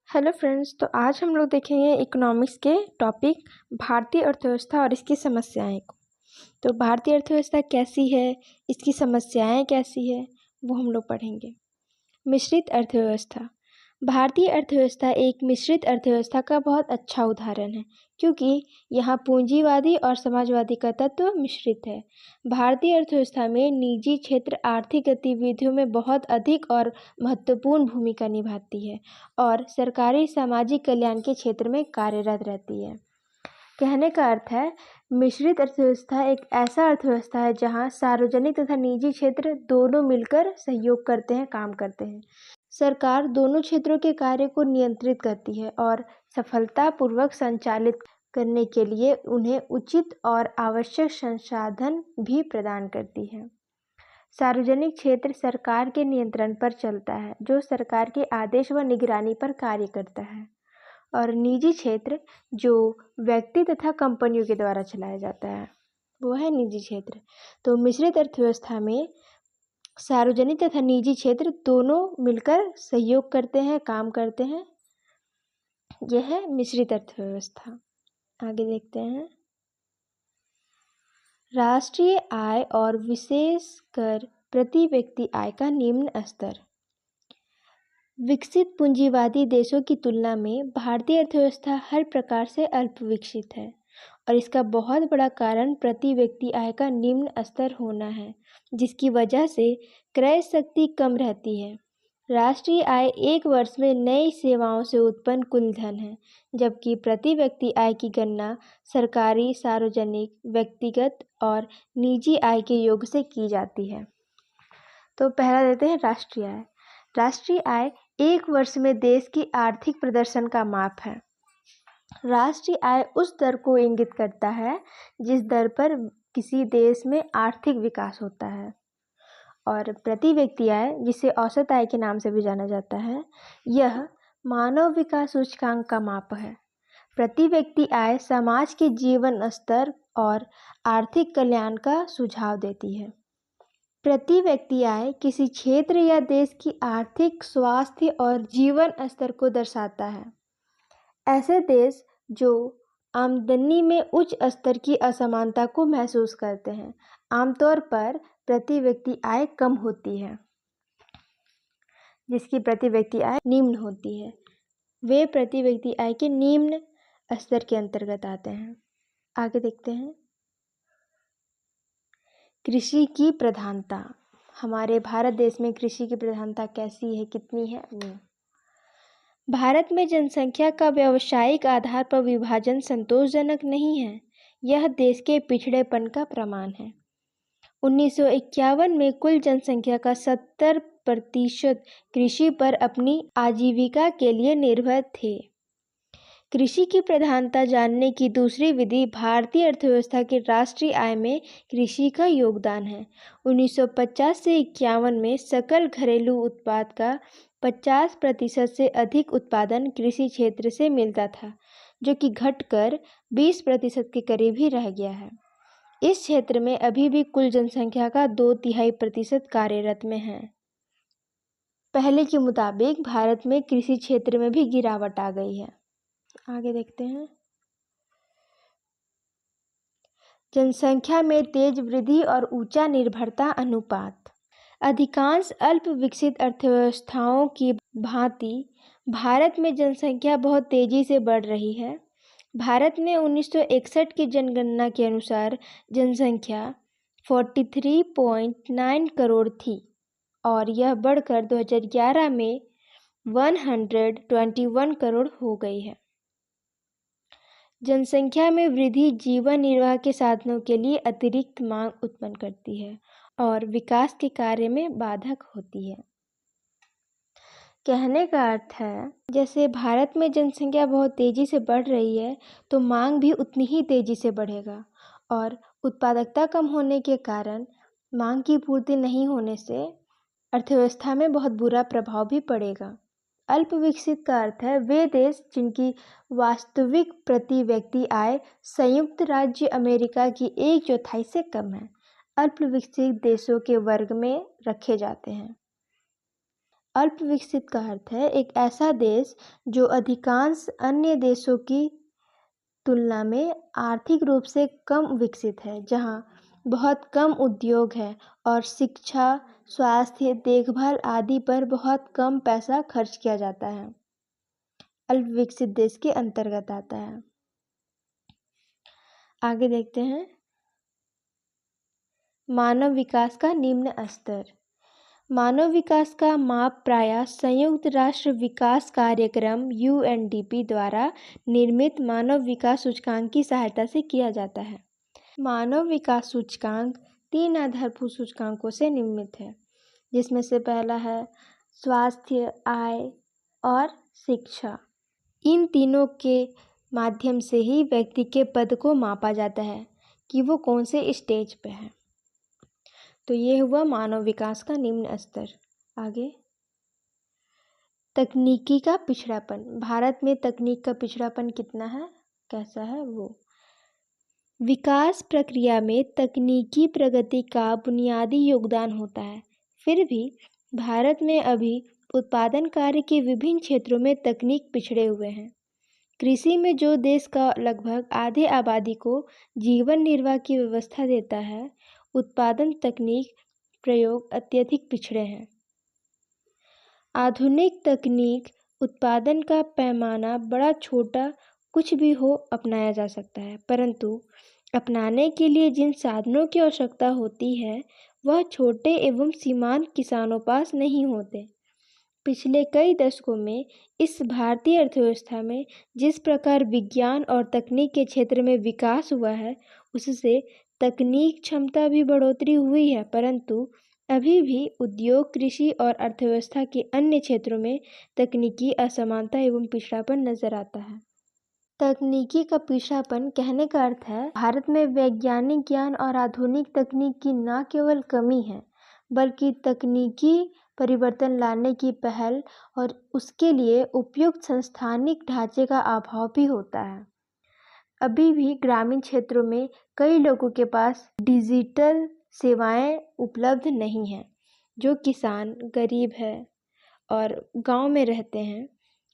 Hello friends, तो आज हम लोग देखेंगे इकोनॉमिक्स के टॉपिक भारतीय अर्थव्यवस्था और इसकी समस्याएं को। तो भारतीय अर्थव्यवस्था कैसी है, इसकी समस्याएं कैसी है, वो हम लोग पढ़ेंगे। मिश्रित अर्थव्यवस्था। भारतीय अर्थव्यवस्था एक मिश्रित अर्थव्यवस्था का बहुत अच्छा उदाहरण है, क्योंकि यहाँ पूंजीवादी और समाजवादी का तत्व मिश्रित है। भारतीय अर्थव्यवस्था में निजी क्षेत्र आर्थिक गतिविधियों में बहुत अधिक और महत्वपूर्ण भूमिका निभाती है और सरकारी सामाजिक कल्याण के क्षेत्र में कार्यरत रहती है। कहने का अर्थ है, मिश्रित अर्थव्यवस्था एक ऐसा अर्थव्यवस्था है जहाँ सार्वजनिक तथा निजी क्षेत्र दोनों मिलकर सहयोग करते हैं, काम करते हैं। सरकार दोनों क्षेत्रों के कार्य को नियंत्रित करती है और सफलतापूर्वक संचालित करने के लिए उन्हें उचित और आवश्यक संसाधन भी प्रदान करती है। सार्वजनिक क्षेत्र सरकार के नियंत्रण पर चलता है, जो सरकार के आदेश व निगरानी पर कार्य करता है, और निजी क्षेत्र जो व्यक्ति तथा कंपनियों के द्वारा चलाया जाता है, वो है निजी क्षेत्र। तो मिश्रित अर्थव्यवस्था में सार्वजनिक तथा निजी क्षेत्र दोनों मिलकर सहयोग करते हैं, काम करते हैं। यह है मिश्रित अर्थव्यवस्था। आगे देखते हैं। राष्ट्रीय आय और विशेषकर प्रति व्यक्ति आय का निम्न स्तर। विकसित पूंजीवादी देशों की तुलना में भारतीय अर्थव्यवस्था हर प्रकार से अल्प विकसित है, और इसका बहुत बड़ा कारण प्रति व्यक्ति आय का निम्न स्तर होना है, जिसकी वजह से क्रय शक्ति कम रहती है। राष्ट्रीय आय एक वर्ष में नई सेवाओं से उत्पन्न कुल धन है, जबकि प्रति व्यक्ति आय की गणना सरकारी, सार्वजनिक, व्यक्तिगत और निजी आय के योग से की जाती है। तो पहला देते हैं राष्ट्रीय आय। राष्ट्रीय आय एक वर्ष में देश की आर्थिक प्रदर्शन का माप है। राष्ट्रीय आय उस दर को इंगित करता है जिस दर पर किसी देश में आर्थिक विकास होता है, और प्रति व्यक्ति आय, जिसे औसत आय के नाम से भी जाना जाता है, यह मानव विकास सूचकांक का माप है। प्रति व्यक्ति आय समाज के जीवन स्तर और आर्थिक कल्याण का सुझाव देती है। प्रति व्यक्ति आय किसी क्षेत्र या देश की आर्थिक, स्वास्थ्य और जीवन स्तर को दर्शाता है। ऐसे देश जो आमदनी में उच्च स्तर की असमानता को महसूस करते हैं, आमतौर पर प्रति व्यक्ति आय कम होती है। जिसकी प्रति व्यक्ति आय निम्न होती है, वे प्रति व्यक्ति आय के निम्न स्तर के अंतर्गत आते हैं। आगे देखते हैं। कृषि की प्रधानता। हमारे भारत देश में कृषि की प्रधानता कैसी है, कितनी है? भारत में जनसंख्या का व्यावसायिक आधार पर विभाजन संतोषजनक नहीं है। यह देश के पिछड़ेपन का प्रमाण है। 1951 में कुल जनसंख्या का 70% कृषि पर अपनी आजीविका के लिए निर्भर थे। कृषि की प्रधानता जानने की दूसरी विधि भारतीय अर्थव्यवस्था के राष्ट्रीय आय में कृषि का योगदान है। 1950 से 51 में सकल घरेलू उत्पाद का 50% से अधिक उत्पादन कृषि क्षेत्र से मिलता था, जो कि घटकर 20% के करीब ही रह गया है। इस क्षेत्र में अभी भी कुल जनसंख्या का 2/3% कार्यरत में है। पहले के मुताबिक भारत में कृषि क्षेत्र में भी गिरावट आ गई है। आगे देखते हैं। जनसंख्या में तेज वृद्धि और ऊंचा निर्भरता अनुपात। अधिकांश अल्प विकसित अर्थव्यवस्थाओं की भांति भारत में जनसंख्या बहुत तेजी से बढ़ रही है। भारत में 1961 की जनगणना के अनुसार जनसंख्या 43.9 करोड़ थी, और यह बढ़कर 2011 में 121 करोड़ हो गई है। जनसंख्या में वृद्धि जीवन निर्वाह के साधनों के लिए अतिरिक्त मांग उत्पन्न करती है और विकास के कार्य में बाधक होती है। कहने का अर्थ है, जैसे भारत में जनसंख्या बहुत तेजी से बढ़ रही है, तो मांग भी उतनी ही तेजी से बढ़ेगा, और उत्पादकता कम होने के कारण मांग की पूर्ति नहीं होने से अर्थव्यवस्था में बहुत बुरा प्रभाव भी पड़ेगा। अल्प विकसित का अर्थ है वे देश जिनकी वास्तविक प्रति व्यक्ति आय संयुक्त राज्य अमेरिका की 1/4 से कम है, अल्प विकसित देशों के वर्ग में रखे जाते हैं। अल्प विकसित का अर्थ है एक ऐसा देश जो अधिकांश अन्य देशों की तुलना में आर्थिक रूप से कम विकसित है, जहां बहुत कम उद्योग है और शिक्षा, स्वास्थ्य, देखभाल आदि पर बहुत कम पैसा खर्च किया जाता है। अल्प विकसित देश के अंतर्गत आता है। आगे देखते हैं मानव विकास का निम्न स्तर। मानव विकास का माप प्रायः संयुक्त राष्ट्र विकास कार्यक्रम UNDP द्वारा निर्मित मानव विकास सूचकांक की सहायता से किया जाता है। मानव विकास सूचकांक 3 आधारभूत सूचकांकों से निर्मित है, जिसमें से पहला है स्वास्थ्य, आय और शिक्षा। इन तीनों के माध्यम से ही व्यक्ति के पद को मापा जाता है कि वो कौन से स्टेज पे है। तो ये हुआ मानव विकास का निम्न स्तर। आगे तकनीकी का पिछड़ापन। भारत में तकनीक का पिछड़ापन कितना है, कैसा है वो। विकास प्रक्रिया में तकनीकी प्रगति का बुनियादी योगदान होता है, फिर भी भारत में अभी उत्पादन कार्य के विभिन्न क्षेत्रों में तकनीक पिछड़े हुए हैं। कृषि में जो देश का लगभग आधे आबादी को जीवन निर्वाह की व्यवस्था देता है, उत्पादन तकनीक प्रयोग अत्यधिक पिछड़े हैं। आधुनिक तकनीक उत्पादन का पैमाना बड़ा छोटा कुछ भी हो अपनाया जा सकता है, परंतु अपनाने के लिए जिन साधनों की आवश्यकता होती है वह छोटे एवं सीमांत किसानों पास नहीं होते। पिछले कई दशकों में इस भारतीय अर्थव्यवस्था में जिस प्रकार विज्ञान और तकनीक के क्षेत्र में विकास हुआ है, उससे तकनीक क्षमता भी बढ़ोतरी हुई है, परंतु अभी भी उद्योग, कृषि और अर्थव्यवस्था के अन्य क्षेत्रों में तकनीकी असमानता एवं पिछड़ापन नजर आता है। तकनीकी का पिछड़ापन कहने का अर्थ है भारत में वैज्ञानिक ज्ञान और आधुनिक तकनीक की न केवल कमी है, बल्कि तकनीकी परिवर्तन लाने की पहल और उसके लिए उपयुक्त संस्थानिक ढांचे का अभाव भी होता है। अभी भी ग्रामीण क्षेत्रों में कई लोगों के पास डिजिटल सेवाएं उपलब्ध नहीं हैं। जो किसान गरीब है और गांव में रहते हैं,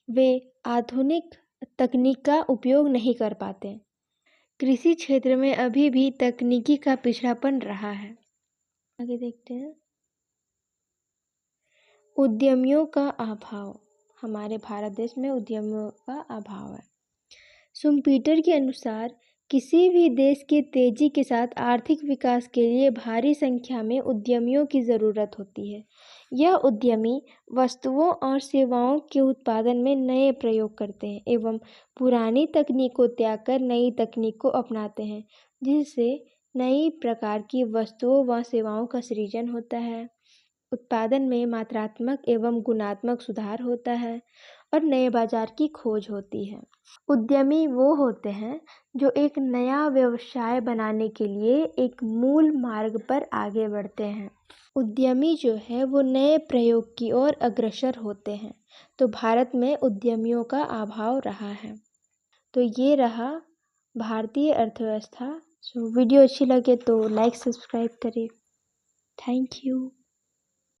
वे आधुनिक तकनीक का उपयोग नहीं कर पाते। कृषि क्षेत्र में अभी भी तकनीकी का पिछड़ापन रहा है। आगे देखते हैं उद्यमियों का अभाव। हमारे भारत देश में उद्यमियों का अभाव है। शुम्पीटर के अनुसार किसी भी देश के तेजी के साथ आर्थिक विकास के लिए भारी संख्या में उद्यमियों की ज़रूरत होती है। यह उद्यमी वस्तुओं और सेवाओं के उत्पादन में नए प्रयोग करते हैं एवं पुरानी तकनीक को त्याग कर नई तकनीक को अपनाते हैं, जिससे नई प्रकार की वस्तुओं व सेवाओं का सृजन होता है, उत्पादन में मात्रात्मक एवं गुणात्मक सुधार होता है और नए बाजार की खोज होती है। उद्यमी वो होते हैं जो एक नया व्यवसाय बनाने के लिए एक मूल मार्ग पर आगे बढ़ते हैं। उद्यमी जो है वो नए प्रयोग की ओर अग्रसर होते हैं। तो भारत में उद्यमियों का अभाव रहा है। तो ये रहा भारतीय अर्थव्यवस्था। वीडियो अच्छी लगे तो लाइक सब्सक्राइब करें। Thank you.